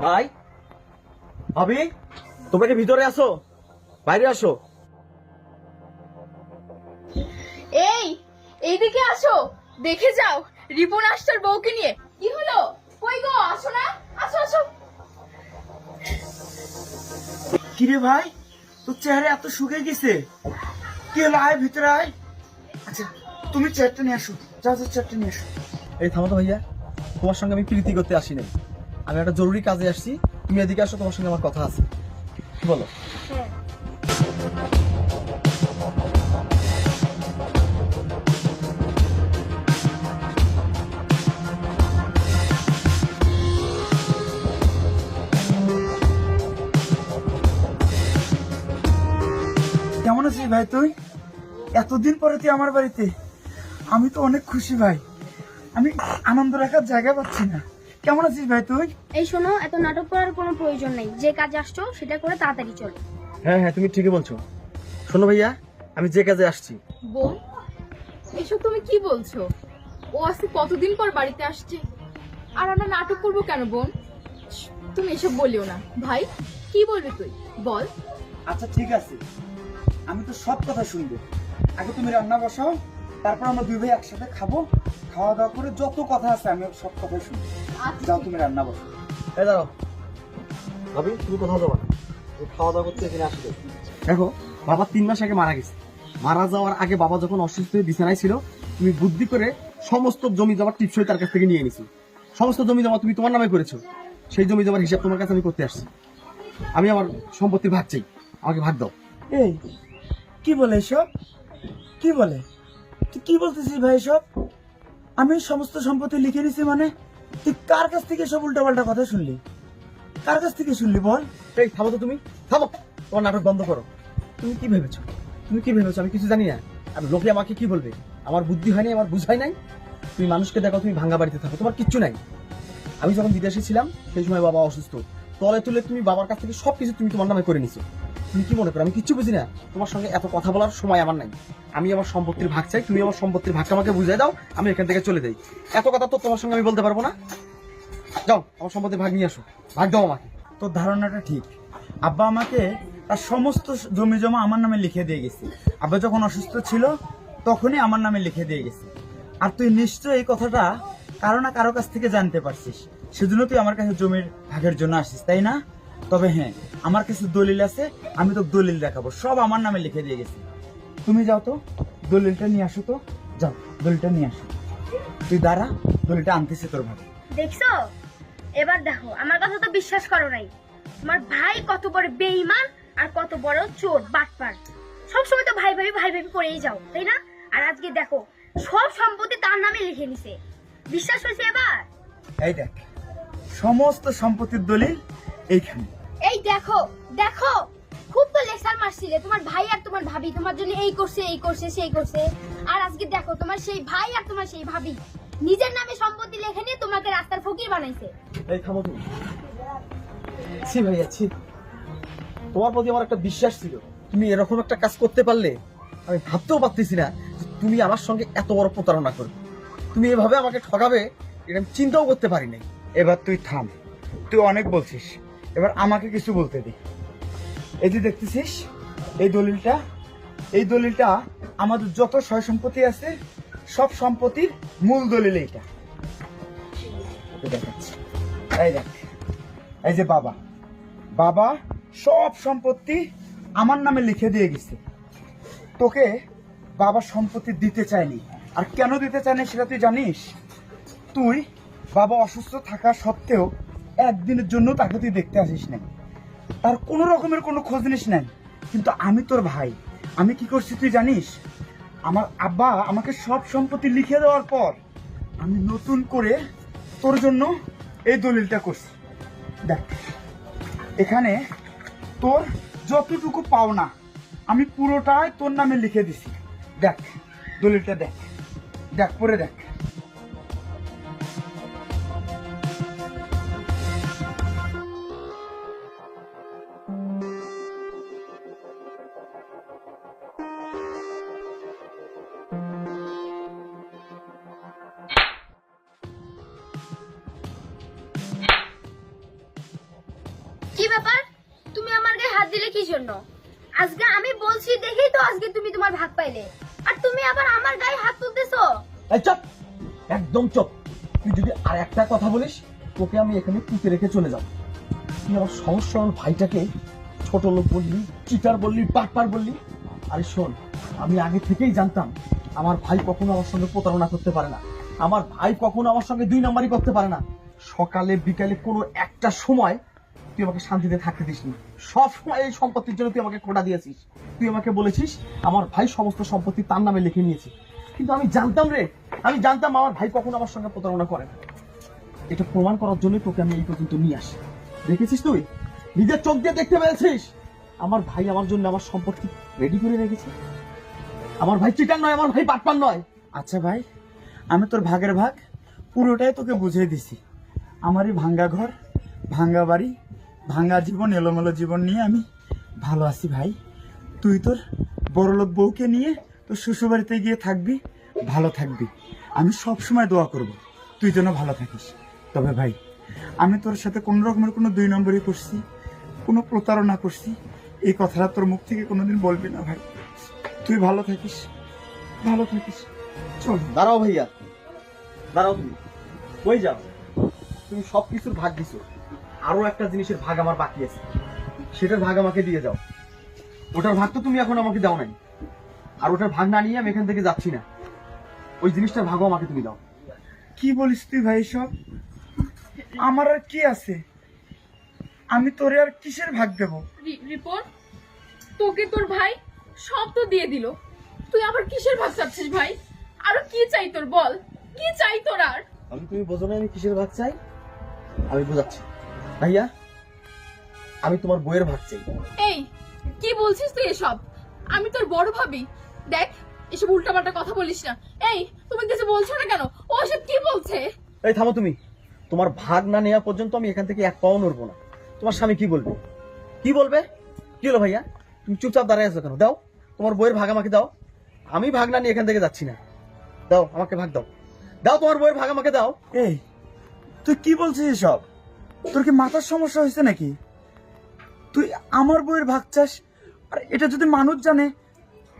ভাই, ভাবি, তোমরা কি ভিতরে আসো? বাইরে আসো। এইদিকে আসো, দেখে যাও রিপন আসছে বউকে নিয়ে। কি হলো? কই গো, আসো না, আসো আসো। কিরে ভাই, তোর চেহারা এত শুকিয়ে গেছে, কি হলো? আয় ভিতরে আয়। আচ্ছা তুমি চেয়ারটা নিয়ে আসো, যাও চেয়ারটা নিয়ে আসো। এই থামো তো ভাইয়া, তোমার সঙ্গে আমি প্রীতি করতে আসি নাই, আমি একটা জরুরি কাজে আসছি। তুমি এদিকে আসো, তোমার সঙ্গে আমার কথা আছে। কি বলো? কেমন আছিস ভাই তুই? এতদিন পরে তুই আমার বাড়িতে, আমি তো অনেক খুশি ভাই। আমি আনন্দ রাখার জায়গা পাচ্ছি না। কেমন আছিস ভাই তুই? এই শোনো, এত নাটক করার কোনো প্রয়োজন নেই। যে কাজে আসছো সেটা করে তাড়াতাড়ি চলো। হ্যাঁ হ্যাঁ, তুমি ঠিকই বলছো। শোনো ভাইয়া, আমি যে কাজে আসছি। বোন, এসব তুমি কি বলছো? ও আজকে কতদিন পর বাড়িতে আসছে, আর আমরা নাটক করবো কেন বোন? তুমি এসব বলিও না। ভাই, কি বলবি তুই বল। আচ্ছা ঠিক আছে, আমি তো সব কথা শুনবো। আগে তুমি রান্না বসাও, তারপর আমরা দুই ভাই একসাথে খাবো। খাওয়া দাওয়া করে যত কথা আছে আমি সব কথাই শুনবো। যাও তুমি রান্না বসাও। এই দাঁড়াও ভাবি, তুমি কোথাও যাবো না, খাওয়া দাওয়া করতে এখানে আসবে। দেখো, বাবা 3 মাস আগে মারা গেছে। মারা যাওয়ার আগে বাবা যখন অসুস্থ হয়ে বিছানায় ছিল, তুমি বুদ্ধি করে সমস্ত জমি জমা টিপসই তার কাছ থেকে নিয়ে নিছো। সমস্ত জমি জমা তুমি তোমার নামে করেছো। সেই জমি জমার হিসাব তোমার কাছে আমি করতে আসছি। আমি আমার সম্পত্তির ভাগ চাই, আমাকে ভাগ দাও। এই কি বলে এসব? কি বলে? তুই কি বলতেছিস ভাই এসব? আমি সমস্ত সম্পত্তি লিখে নিছি মানে? তুই কার কাছ থেকে সব উল্টাপাল্টা কথা শুনলি? কার কাছ থেকে শুনলি বল? এই থামো তো, তুমি থামো, তোমার নাটক বন্ধ করো। তুমি কি ভেবেছো? তুমি কি ভেবেছো আমি কিছু জানি না? আর লোকে আমাকে কি বলবে? আমার বুদ্ধি হয়নি, আমার বুঝাই নাই। তুমি মানুষকে দেখো, তুমি ভাঙ্গা বাড়িতে থাকো, তোমার কিচ্ছু নাই। আমি যখন বিদেশে ছিলাম সেই সময় বাবা অসুস্থ, তলে তুলে তুমি বাবার কাছ থেকে সবকিছু তুমি তোমার নামে করে নিছো। তুমি কি মনে করো আমি কিচ্ছু বুঝি না? তোমার সঙ্গে এত কথা বলার সময় আমার নাই। আমি আমার সম্পত্তির ভাগ চাই, তুমি আমার সম্পত্তির ভাগটা আমাকে বুঝাই দাও, আমি এখান থেকে চলে যাই। এত কথা তো তোমার সঙ্গে আমি বলতে পারবো না। যাও, আমার সম্পত্তির ভাগ নিয়ে আসো, ভাগ দাও আমাকে। তোর ধারণাটা ঠিক। আব্বা আমাকে তার সমস্ত জমি জমা আমার নামে লিখে দিয়ে গেছে। আব্বা যখন অসুস্থ ছিল তখনই আমার নামে লিখে দিয়ে গেছে। আর তুই নিশ্চয়ই এই কথাটা কারো না কারো কাছ থেকে জানতে পারছিস, সেজন্য তুই আমার কাছে জমির ভাগের জন্য আসিস, তাই না? তবে হ্যাঁ, আমার কাছে দলিল আছে, আমি তো দলিল দেখাবো, সব আমার নামে লিখে দিয়ে গেছে। তুমি যাও তো, দলিলটা নিয়ে আসো তো, যাও দলিলটা নিয়ে আসো। তুই দাঁড়া, দলিলটা আনতেছে তোর ভাই। দেখছো, এবার দেখো আমার কথা তো বিশ্বাস করো নাই। তোমার ভাই কত বড় বেঈমান আর কত বড় চোর বাটপার। সবসময় তো ভাই ভাই ভাই ভাই করেই যাও, তাই না? আর আজকে দেখো সব সম্পত্তি তার নামে লিখে নিছে। বিশ্বাস হয়েছে এবার? এই দেখ, সমস্ত সম্পত্তির দলিল এইখানে। এই দেখো দেখো, খুব তো লেকচার মারছিলে। তোমার ভাই আর তোমার ভাবি তোমার জন্য এই করছে এই করছে সেই করছে, আর আজকে দেখো তোমার সেই ভাই আর তোমার সেই ভাবি নিজের নামে সম্পত্তি লিখে নিয়ে তোমাকে রাস্তার ফকির বানাইছে। এই থামো তুমি। ছি ভাইয়া, ছি। তোমার প্রতি আমার একটা বিশ্বাস ছিল, তুমি এরকম একটা কাজ করতে পারলে আমি ভাবতেও পারতেছি না যে তুমি আমার সঙ্গে এত বড় প্রতারণা করবে। তুমি এভাবে আমাকে ঠকাবে এটা আমি চিন্তাও করতে পারি নাই। এবার তুই থাম, তুই অনেক বলছিস, এবার আমাকে কিছু বলতে দে। এই যে দেখতেছিস এই দলিলটা, এই দলিলটা আমাদের যত সয় সম্পত্তি আছে সব সম্পত্তির মূল দলিল এইটা। তোকে দেখাচ্ছি। এই দেখ, এই যে বাবা, বাবা সব সম্পত্তি আমার নামে লিখে দিয়ে গেছে। তোকে বাবা সম্পত্তি দিতে চায়নি। আর কেন দিতে চায়নি সেটা তুই জানিস? তুই বাবা অসুস্থ থাকা সত্ত্বেও একদিনের জন্য তাকে তুই দেখতে আসিস নাই, তার কোনো রকমের কোনো খোঁজ নিস নাই। কিন্তু আমি তোর ভাই, আমি কি করছি তুই জানিস? আমার আব্বা আমাকে সব সম্পত্তি লিখে দেওয়ার পর আমি নতুন করে তোর জন্য এই দলিলটা করছি। দেখ, এখানে তোর যতটুকু পাওনা আমি পুরোটাই তোর নামে লিখে দিছি। দেখ দলিলটা, দেখ দেখ পরে দেখ। কি ব্যাপার, তুমি আমার গায়ে হাত দিলে কি জন্য? আজকে আমি বলছি দেখেই তো আজকে তুমি তোমার ভাগ পাইলে, আর তুমি আবার আমার গায়ে হাত তুলতেছো। এই চুপ, একদম চুপ। তুই যদি আর একটা কথা বলিস তোকে আমি এখানে পুঁতে রেখে চলে যাব। তুই আমার সমস্যা আমার ভাইটাকে ছোট লোক বললি, চিটার বললি, বাটপার বললি। আরে শোন, আমি আগে থেকেই জানতাম আমার ভাই কখনো আমার সঙ্গে প্রতারণা করতে পারে না, আমার ভাই কখনো আমার সঙ্গে 2 নাম্বারই করতে পারে না। সকালে বিকালে কোনো একটা সময় তুই আমাকে শান্তিতে থাকতে দিসনি। সব সময় এই সম্পত্তির জন্য তুই আমাকে খোটা দিয়েছিস। তুই আমাকে বলেছিস আমার ভাই সমস্ত সম্পত্তি তার নামে লিখে নিয়েছে, কিন্তু আমি জানতাম রে, আমি জানতাম আমার ভাই কখনো আমার সঙ্গে প্রতারণা করে না। এটা প্রমাণ করার জন্য তোকে আমি এই পর্যন্ত নিয়ে আসি। দেখেছিস, তুই নিজের চোখ দিয়ে দেখতে পেয়েছিস আমার ভাই আমার জন্য আমার সম্পত্তি রেডি করে রেখেছে। আমার ভাই চিটার নয়, আমার ভাই বাটপার নয়। আচ্ছা ভাই, আমি তোর ভাগের ভাগ পুরোটাই তোকে বুঝিয়ে দিছি। আমারই ভাঙ্গা ঘর, ভাঙ্গা বাড়ি, ভাঙ্গা জীবন, এলোমেলো জীবন নিয়ে আমি ভালো আছি ভাই। তুই তোর বড়লোক বউকে নিয়ে তোর শ্বশুরবাড়িতে গিয়ে থাকবি, ভালো থাকবি। আমি সব সময় দোয়া করব তুই যেন ভালো থাকিস। তবে ভাই, আমি তোর সাথে কোনো রকমের কোনো 2 নম্বরই করছি, কোনো প্রতারণা করছি, এই কথাটা তোর মুখ থেকে কোনোদিন বলবি না ভাই। তুই ভালো থাকিস, ভালো থাকিস। চল। দাঁড়াও ভাইয়া, দাঁড়াও। তুমি কই যাও? তুমি সবকিছুর ভাগ দিছো, আরো একটা জিনিসের ভাগ আমার বাকি আছে, সেটার ভাগ আমাকে দিয়ে যাও। ওটার ভাগ তো তুমি এখন আমাকে দাও নাই, আর ওটার ভাগ না নিয়ে আমি এখান থেকে যাচ্ছি না। ওই জিনিসটার ভাগও আমাকে তুমি দাও। কি বলিস তুই ভাই সব? আমার আর কি আছে? আমি তোরে আর কিসের ভাগ দেব? রিপন, তোকে তোর ভাই সব তো দিয়ে দিল, তুই আবার কিসের ভাগ চাচ্ছিস ভাই? আরো কি চাই তোর, বল কি চাই তোর আর? আমি, তুমি বোঝো না আমি কিসের ভাগ চাই? আমি বোঝাচ্ছি ভাইয়া, আমি তোমার বইয়ের ভাগ চাই। এই কি বলছিস তুই এসব? আমি তোর বড় ভাবি, দেখ এসব উল্টাপাল্টা কথা বলিস না। এই তুমি কিছু বলছো না কেন? ও এসব কি বলছে? এই থামো তুমি। তোমার ভাগ না নেওয়া পর্যন্ত আমি এখান থেকে 1 পাও নড়বো না। তোমার স্বামী কি বলবে? কি বলবে? কি হলো ভাইয়া, তুমি চুপচাপ দাঁড়ায় আছো কেন? দাও তোমার বইয়ের ভাগ আমাকে দাও। আমি ভাগ না নিয়ে এখান থেকে যাচ্ছি না। দাও আমাকে ভাগ দাও, দাও তোমার বইয়ের ভাগ আমাকে দাও। এই তুই কি বলছিস এসব? তোর কি মাথার সমস্যা হয়েছে নাকি? তুই আমার বইয়ের ভাগ চাস? আর এটা যদি মানুষ জানে,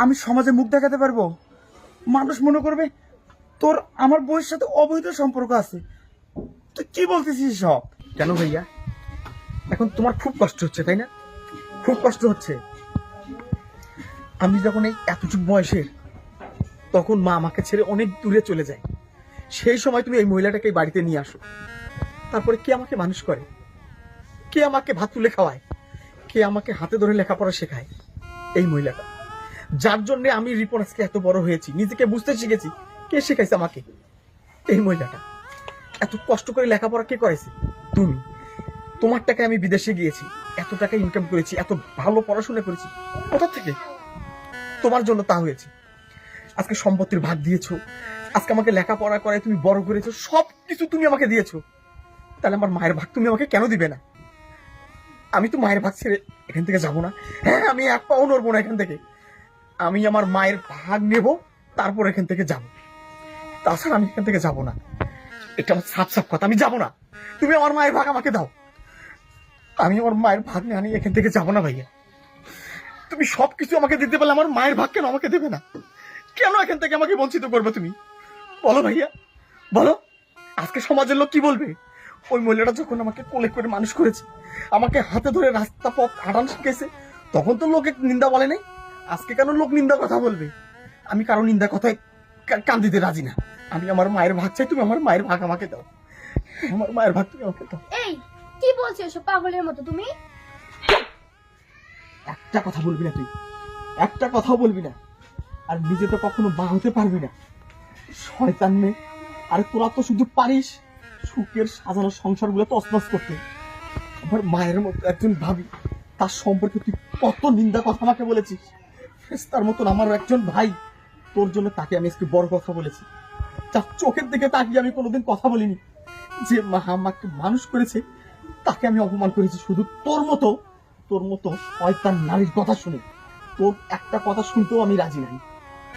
আমি সমাজে মুখ দেখাতে পারবো? মানুষ মনে করবে তোর আমার বইয়ের সাথে অবৈধ সম্পর্ক আছে। তুই কি বলতেছিস সব? কেন ভাইয়া, এখন তোমার খুব কষ্ট হচ্ছে তাই না? খুব কষ্ট হচ্ছে। আমি যখন এই এতটুকু বয়সের, তখন মা আমাকে ছেড়ে অনেক দূরে চলে যায়। সেই সময় তুমি এই মহিলাটাকে এই বাড়িতে নিয়ে আসো। তারপরে কে আমাকে মানুষ করে, কে আমাকে ভাত তুলে খাওয়ায়, কে আমাকে হাতে ধরে লেখাপড়া শেখায়? এই মহিলাটা, যার জন্য আমি রিপন আজকে এত বড় হয়েছি, নিজেকে বুঝতে শিখেছি। কে শেখাইছে আমাকে? এই মহিলাটা। এত কষ্ট করে লেখাপড়া কে করেছে? তুমি। তোমার টাকায় আমি বিদেশে গিয়েছি, এত টাকা ইনকাম করেছি, এত ভালো পড়াশোনা করেছি, কোথা থেকে? তোমার জন্য তা হয়েছে। আজকে সম্পত্তির ভাগ দিয়েছো, আজকে আমাকে লেখাপড়া করায় তুমি বড় করেছো, সবকিছু তুমি আমাকে দিয়েছো। তাহলে আমার মায়ের ভাগ তুমি আমাকে কেন দিবে না? আমি তো মায়ের ভাগ ছেড়ে এখান থেকে যাবো না। হ্যাঁ, আমি 1 পাও নড়বো না এখান থেকে। আমি আমার মায়ের ভাগ নেব, তারপর এখান থেকে যাব। তাছাড়া আমি এখান থেকে যাব না। এটা আমার সাফ সাফ কথা, আমি যাব না। তুমি আমার মায়ের ভাগ আমাকে দাও। আমি আমার মায়ের ভাগ নিয়ে আমি এখান থেকে যাব না ভাইয়া। তুমি সবকিছু আমাকে দিতে পারলে আমার মায়ের ভাগ কেন আমাকে দেবে না? কেন এখান থেকে আমাকে বঞ্চিত করবে তুমি? বলো ভাইয়া, বলো। আজকে সমাজের লোক কি বলবে? ওই মহিলাটা যখন আমাকে কোলে করে মানুষ করেছে, আমাকে হাতে ধরে রাস্তা পথ হাঁটান শিখেছে, তখন তো লোকে নিন্দা বলে নাই। আজকে কেন লোক নিন্দা কথা বলবে? আমি কারো নিন্দা কথায় কান দিতে রাজি না। আমি আমার মায়ের ভাগ চাই, তুমি আমার মায়ের ভাগ আমাকে দাও। আমার মায়ের ভাগ তুমি আমাকে দাও। এই কি বলছো এসব পাগলের মতো তুমি? একটা কথা বলবি না তুই, একটা কথাও বলবি না। আর নিজে তো কখনো মা হতে পারবি না, শয়তান মেয়ে। আর তোরা তো শুধু পারিস সুখের সাজানো সংসারগুলো তছনছ করতে। আমার মায়ের মতো একজন ভাবি, তার সম্পর্কে তুই কত নিন্দা কথা আমাকে বলেছিস। তার মতন আমারও একজন ভাই, তোর জন্য তাকে আমি আজকে বড় কথা বলেছি। যার চোখের দিকে তাকিয়ে আমি কোনোদিন কথা বলিনি। যে মা আমাকে মানুষ করেছে তাকে আমি অপমান করেছি শুধু তোর মতো শয়তান নারীর কথা শুনে। তোর একটা কথা শুনতেও আমি রাজি নাই।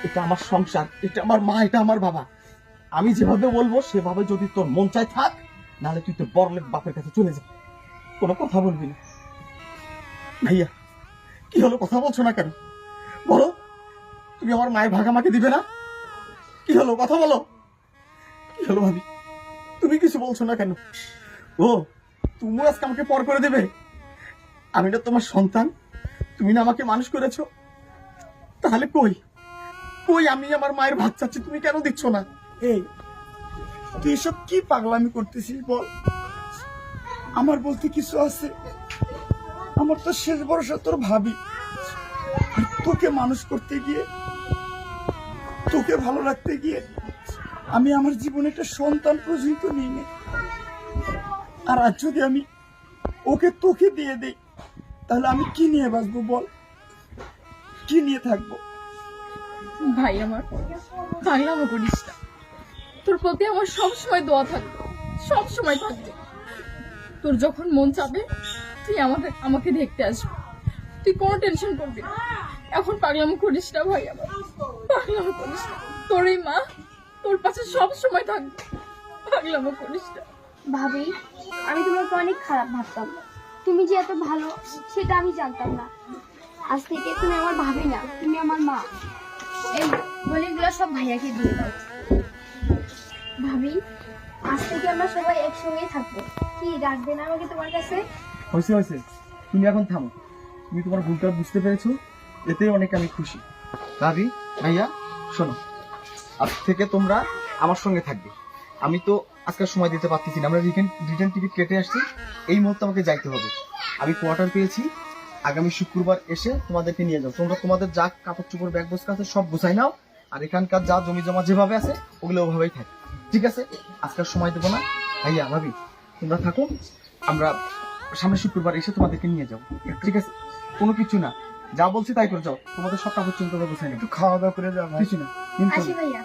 এটা আমার সংসার, এটা আমার মা, এটা আমার বাবা। আমি যেভাবে বলবো সেভাবে যদি তোর মন চায় থাক, নাহলে তুই তোর বড়লোক বাপের কাছে চলে যা। কোনো কথা বলবি না। ভাইয়া কি হলো, কথা বলছো না কেন? বলো, তুমি আমার মায়ের ভাগ আমাকে দিবে না? কি হলো, কথা বলো। কি হলো ভাবি, তুমি কিছু বলছো না কেন? ও, তুমি আজকে আমাকে পর করে দেবে? আমি না তোমার সন্তান, তুমি না আমাকে মানুষ করেছো, তাহলে কই কই আমি আমার মায়ের ভাগ চাচ্ছি, তুমি কেন দিচ্ছ না? এই তুই এসব কি পাগলামি করতেছিস বল? আমার বলতে কিছু আছে? আমার তো শেষ ভরসা তোর ভাবি। আর তোকে মানুষ করতে গিয়ে, তোকে ভালো রাখতে গিয়ে আমি আমার জীবনে একটা সন্তান পর্যন্ত নিইনি। আর আজ যদি আমি ওকে তোকে দিয়ে দেই, তাহলে আমি কি নিয়ে বাঁচবো বল? কি নিয়ে থাকবো? ভাই আমার, পাগলামো করিস না। তোর প্রতি আমার সবসময় দোয়া থাকবে, সবসময় থাকবে। তোর যখন মন চাবে তুই আমাকে দেখতে আসবি, তুই কোনো টেনশন করবি না। এখন পাগলামো করিস না ভাই আমার, পাগলামো করিস না। তোর এই মা তোর পাশে সবসময় থাকবে, পাগলামো করিস না। ভাবি, আমি তোমাকে অনেক খারাপ ভাবতাম। তুমি যে এত ভালো সেটা আমি জানতাম না। আজ থেকে তুমি আমার ভাবি না, তুমি আমার মা। এই দলিলগুলো সব ভাইয়াকে দিয়ে দাও। ভাবি, আজ থেকে আমরা সবাই একসঙ্গেই থাকবো। কি রাখবে না আমাকে তোমার কাছে? হয়েছে হয়েছে, তুমি এখন থামো। তুমি তোমার ভুলটা বুঝতে পেরেছো, এতেই অনেক আমি খুশি। ভাবি, ভাইয়া, শোনো, আজ থেকে তোমরা আমার সঙ্গে থাকবে। আমি তো আজকাল সময় দিতে পারতেছি না, আমরা রিটার্ন টিকিট কেটে আসছি, এই মুহূর্তে আমাকে যাইতে হবে। আমি কোয়ার্টার পেয়েছি, আগামী শুক্রবার এসে তোমাদেরকে নিয়ে যাও। তোমরা তোমাদের যা কাপড় চোপড় ব্যাগ বস্তা আছে সব গুছাই নাও, আর এখানকার যা জমি জমা যেভাবে আছে ওগুলো ওভাবেই থাকে, ঠিক আছে? আজকাল সময় দেবো না। ভাইয়া, ভাবি, তোমরা থাকো, আমরা সামনে শুক্রবার এসে তোমাদেরকে নিয়ে যাও, ঠিক আছে? কোনো কিছু না, যা বলছি তাই করে যাও। তোমাদের সব কাপড় চোপড় গুছাই নাও, একটু খাওয়া দাওয়া করে যা ভাই। কিছু না, কিন্তু আসি ভাইয়া।